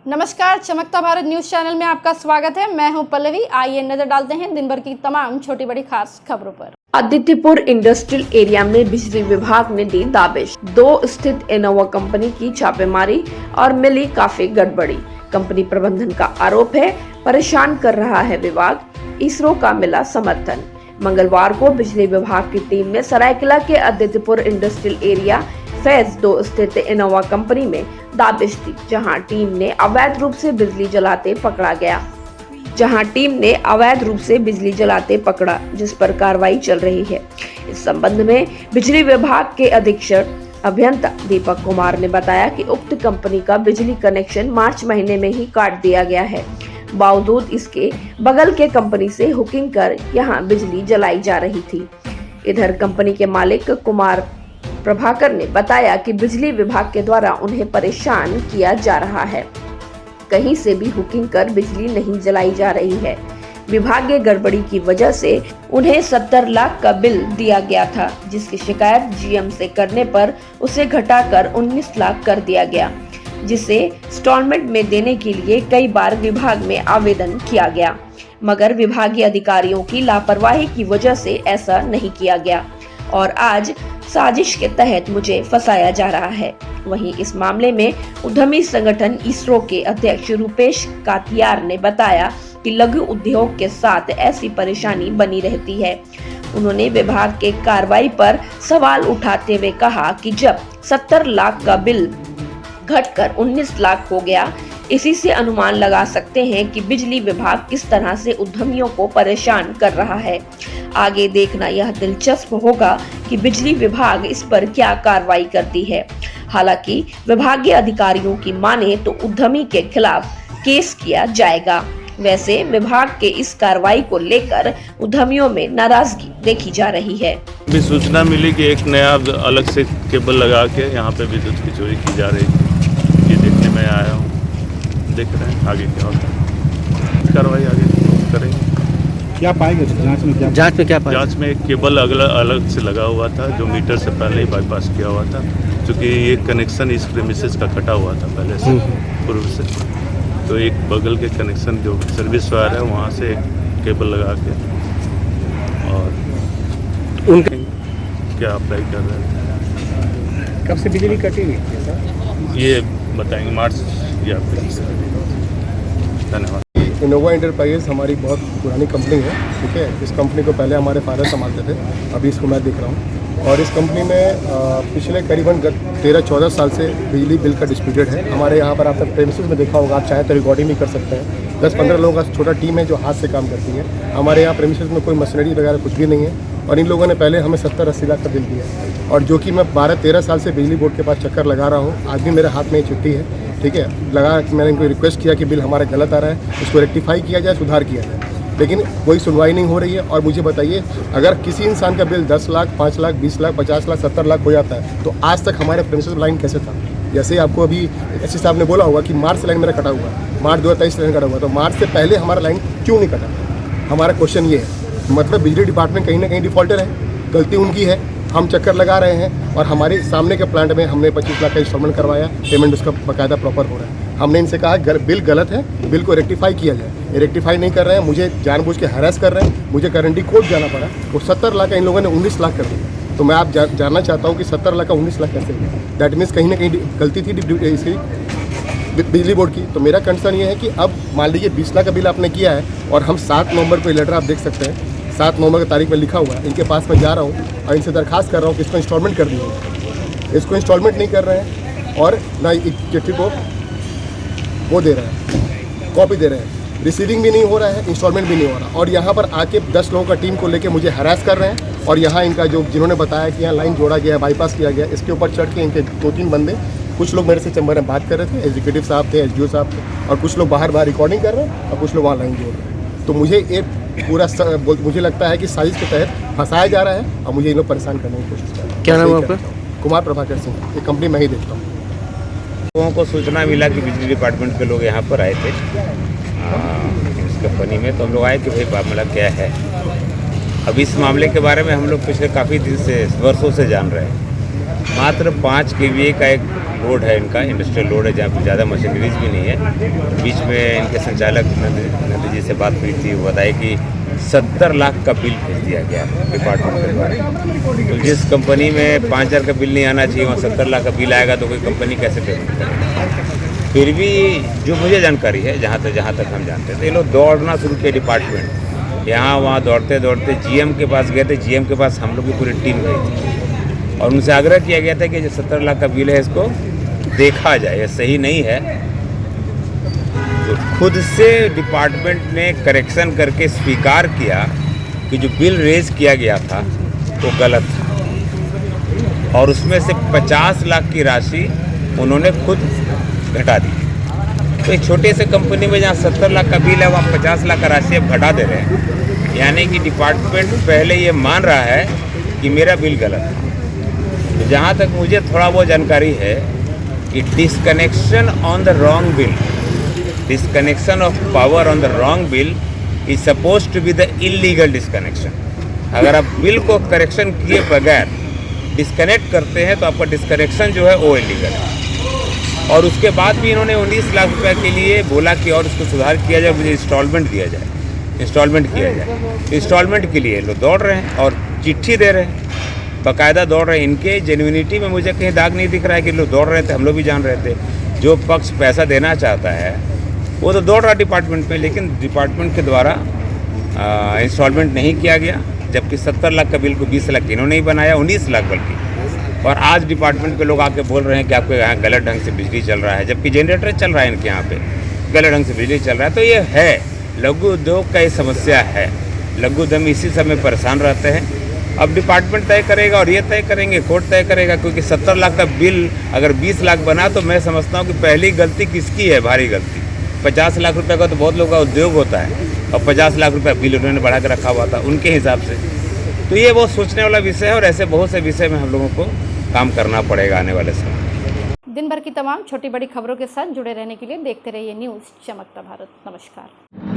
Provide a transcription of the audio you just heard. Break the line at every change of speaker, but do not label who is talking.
नमस्कार, चमकता Bharat news channel में आपका स्वागत है। मैं हूं पल्लवी। आइए नजर डालते हैं दिन भर की तमाम छोटी बड़ी खास खबरों पर।
आदित्यपुर इंडस्ट्रियल एरिया में बिजली विभाग ने दी दाबिश। 2 स्थित इनोवा कंपनी की छापेमारी और मिली काफी गड़बड़ी। कंपनी प्रबंधन का आरोप है परेशान कर रहा है विभाग। इसरो का मिला समर्थन। मंगलवार को बिजली विभाग की टीम ने सरायकेला के आदित्यपुर इंडस्ट्रियल एरिया फेज 2 स्थित इनोवा कंपनी में दाबिश दी, जहां टीम ने अवैध रूप से बिजली जलाते पकड़ा, जिस पर कार्रवाई चल रही है। इस संबंध में बिजली विभाग के अधीक्षक अभियंता दीपक कुमार ने बताया कि उक्त कंपनी का बिजली कनेक्शन मार्च महीने में ही काट दिया गया है। बावजूद इसके बगल के कंपनी से हुकिंग कर यहां बिजली जलाई जा रही थी। इधर कंपनी के मालिक कुमार प्रभाकर ने बताया कि बिजली विभाग के द्वारा उन्हें परेशान किया जा रहा है। कहीं से भी हुकिंग कर बिजली नहीं जलाई जा रही है। विभागीय गड़बड़ी की वजह से उन्हें 70 लाख का बिल दिया गया था, जिसकी शिकायत जीएम से करने पर उसे घटाकर 19 लाख कर दिया गया, जिसे इंस्टॉलमेंट में देने के लिए कई बार विभाग में आवेदन किया गया, मगर विभागीय अधिकारियों की लापरवाही की वजह से ऐसा नहीं किया गया और आज साजिश के तहत मुझे फंसाया जा रहा है। वहीं इस मामले में उद्यमी संगठन इसरो के अध्यक्ष रूपेश कातियार ने बताया कि लघु उद्योग के साथ ऐसी परेशानी बनी रहती है। उन्होंने विभाग के कार्रवाई पर सवाल उठाते हुए कहा कि जब 70 लाख का बिल घटकर 19 लाख हो गया, इसी से अनुमान लगा सकते हैं कि बिजली विभाग किस तरह से उद्यमियों को परेशान कर रहा है। आगे देखना यह दिलचस्प होगा कि बिजली विभाग इस पर क्या कार्रवाई करती है। हालांकि विभागीय अधिकारियों की माने तो उद्यमी के खिलाफ केस किया जाएगा। वैसे विभाग के इस कार्रवाई को लेकर उद्यमियों में नाराजगी देखी जा रही है।
भी सूचना मिली कि एक नया अलग से केबल लगा के यहाँ पे विद्युत की चोरी की जा रही थी। ये देखने में आया हूँ, देख रहे हैं आगे क्या होता है। कार्रवाई आगे करेंगे।
क्या पाएंगे जांच में?
जांच में एक केबल अलग से लगा हुआ था, जो मीटर से पहले ही बाईपास किया हुआ था, क्योंकि ये कनेक्शन इस प्रेमिसेस का कटा हुआ था पहले से पूर्व से। तो एक बगल के कनेक्शन जो सर्विस वायर है वहाँ से एक केबल लगा के और
उनके
क्या अप्लाई कर रहे हैं।
कब से बिजली कटी हुई है सर?
ये बताएंगे मार्च या अप्रैल से। धन्यवाद।
इनोवा एंटरप्राइजेस हमारी बहुत पुरानी कंपनी है, ठीक है। इस कंपनी को पहले हमारे फादर संभालते थे, अभी इसको मैं देख रहा हूँ। और इस कंपनी में पिछले करीबन 13-14 साल से बिजली बिल का डिस्प्यूटेड है। हमारे यहाँ पर आपने प्रेमिसेस में देखा होगा, आप चाहें तो रिकॉर्डिंग भी कर सकते हैं। 10-15 लोगों का छोटा टीम है जो हाथ से काम करती है। हमारे यहाँ प्रेमिसेस में कोई मशीनरी वगैरह कुछ भी नहीं है। और इन लोगों ने पहले हमें 70-80 लाख का बिल दिया, और जो कि मैं 12-13 साल से बिजली बोर्ड के पास चक्कर लगा रहा हूँ। आज भी मेरे हाथ में ये चिट्ठी है, ठीक है। मैंने इनको रिक्वेस्ट किया कि बिल हमारा गलत आ रहा है, इसको रेक्टिफाई किया जाए, सुधार किया जाए, लेकिन कोई सुनवाई नहीं हो रही है। और मुझे बताइए, अगर किसी इंसान का बिल 10 लाख, 5 लाख, 20 लाख, 50 लाख, 70 लाख हो जाता है, तो आज तक हमारे प्रेमिसेस लाइन कैसे था? जैसे आपको अभी एससी साहब ने बोला होगा कि मार्च से लाइन मेरा कटा हुआ है, मार्च 2023 लाइन कटा हुआ, तो मार्च से पहले हमारा लाइन क्यों नहीं कटा? हमारा क्वेश्चन ये है। मतलब बिजली डिपार्टमेंट कहीं ना कहीं डिफॉल्टर है, गलती उनकी है। हम चक्कर लगा रहे हैं और हमारे सामने के प्लांट में हमने 25 लाख का इंस्टॉलमेंट करवाया, पेमेंट उसका बाकायदा प्रॉपर हो रहा है। हमने इनसे कहा बिल गलत है, बिल को रेक्टिफाई किया जाए। ये रेक्टिफाई नहीं कर रहे हैं, मुझे जानबूझ के हैरेस कर रहे हैं। मुझे गारंटी कोर्ट जाना पड़ा, वो 70 लाख का इन लोगों ने 19 लाख कर दिया। तो मैं आप जानना चाहता हूँ कि 70 लाख का 19 लाख कैसे हुआ? दैट मीन्स कहीं ना कहीं गलती थी इसकी बिजली बोर्ड की। तो मेरा कंसर्न ये है कि अब मान लीजिए 20 लाख का बिल आपने किया है, और हम 7 नवंबर को लेटर आप देख सकते हैं, 7 नवंबर की तारीख में लिखा हुआ है। इनके पास मैं जा रहा हूँ और इनसे दरखास्त कर रहा हूँ कि इसको इंस्टॉलमेंट कर दीजिए। इसको इंस्टॉलमेंट नहीं कर रहे हैं, और ना चिट्ठी को वो दे रहे हैं, कॉपी दे रहे हैं। रिसीविंग भी नहीं हो रहा है, इंस्टॉलमेंट भी नहीं हो रहा। और यहाँ पर आके 10 लोगों का टीम को लेके मुझे हरास कर रहे हैं। और यहाँ इनका जिन्होंने बताया कि यहाँ लाइन जोड़ा गया, बाईपास किया गया, इसके ऊपर चढ़ के इनके 2-3 बंदे, कुछ लोग मेरे से चैम्बर में बात कर रहे थे, एग्जीक्यूटिव साहब थे, एसडीओ साहब थे, और कुछ लोग बाहर रिकॉर्डिंग कर रहे हैं, और कुछ लोग वहाँ लाइन जोड़ रहे हैं। तो मुझे ये पूरा मुझे लगता है कि साजिश के तहत फंसाया जा रहा है, और मुझे इन लोग परेशान करने की कोशिश कर रहे हैं। क्या नाम है आपका? कुमार प्रभाकर सिंह। ये कंपनी मैं ही देखता हूँ।
लोगों को सूचना मिला कि बिजली डिपार्टमेंट के लोग यहाँ पर आए थे इस कंपनी में, तो हम लोग आए कि भाई मामला क्या है। अब इस मामले के बारे में हम लोग पिछले काफ़ी दिन से, वर्षों से जान रहे हैं। मात्र 5 kVA का एक लोड है इनका, इंडस्ट्रियल लोड है, जहाँ पे ज़्यादा मशीनरीज भी नहीं है। बीच में इनके संचालक नंदी जी से बात हुई थी, वो बताए कि 70 लाख का बिल भेज दिया गया डिपार्टमेंट के द्वारा। तो जिस कंपनी में 5,000 का बिल नहीं आना चाहिए, वहाँ 70 लाख का बिल आएगा तो कोई कंपनी कैसे पेमेंट करेगी। फिर भी जो मुझे जानकारी है, जहाँ तक हम जानते थे, ये लोग दौड़ना शुरू किया डिपार्टमेंट, यहाँ वहाँ दौड़ते दौड़ते GM के पास गए थे। GM के पास हम लोग की पूरी टीम गई थी और उनसे आग्रह किया गया था कि जो 70 लाख का बिल है इसको देखा जाए, ये सही नहीं है। तो खुद से डिपार्टमेंट ने करेक्शन करके स्वीकार किया कि जो बिल रेज किया गया था वो गलत था और उसमें से 50 लाख की राशि उन्होंने खुद घटा दी। तो एक छोटे से कंपनी में जहाँ 70 लाख का बिल है, वहाँ 50 लाख का राशि अब घटा दे रहे हैं। यानी कि डिपार्टमेंट पहले ये मान रहा है कि मेरा बिल गलत है। तो जहाँ तक मुझे थोड़ा बहुत जानकारी है कि disconnection on the wrong bill, disconnection of power on the wrong bill is suppose to be the illegal disconnection. अगर आप बिल को करेक्शन किए बगैर डिसकनेक्ट करते हैं तो आपका डिसकनेक्शन जो है वो इलीगल है। और उसके बाद भी इन्होंने 19 लाख रुपए के लिए बोला कि और इसको सुधार किया जाए, मुझे इंस्टॉलमेंट दिया जाए, इंस्टॉलमेंट किया जाए। इंस्टॉलमेंट के लिए लोग दौड़ रहे हैं और चिट्ठी दे रहे हैं, बाकायदा दौड़ रहे हैं। इनके जेन्युइनिटी में मुझे कहीं दाग नहीं दिख रहा है कि लोग दौड़ रहे थे, हम लोग भी जान रहे थे। जो पक्ष पैसा देना चाहता है वो तो दौड़ रहा डिपार्टमेंट में, लेकिन डिपार्टमेंट के द्वारा इंस्टॉलमेंट नहीं किया गया। जबकि 70 लाख का बिल को 20 लाख इन्होंने ही बनाया, 19 लाख बल्कि। और आज डिपार्टमेंट के लोग आके बोल रहे हैं कि आपके यहाँ गलत ढंग से बिजली चल रहा है, जबकि जनरेटर चल रहा है इनके यहाँ पे, गलत ढंग से बिजली चल रहा है। तो ये है लघु उद्योग का ये समस्या है। लघु उद्यमी इसी समय परेशान रहते हैं। अब डिपार्टमेंट तय करेगा और ये तय करेंगे, कोर्ट तय करेगा, क्योंकि 70 लाख का बिल अगर 20 लाख बना तो मैं समझता हूँ कि पहली गलती किसकी है, भारी गलती। 50 लाख रुपए का तो बहुत लोगों का उद्योग होता है और 50 लाख रुपए बिल उन्होंने बढ़ा के रखा हुआ था उनके हिसाब से। तो ये बहुत सोचने वाला विषय है और ऐसे बहुत से विषय में हम लोगों को काम करना पड़ेगा आने वाले समय।
दिन भर की तमाम छोटी बड़ी खबरों के साथ जुड़े रहने के लिए देखते रहिए न्यूज़ चमकता भारत। नमस्कार।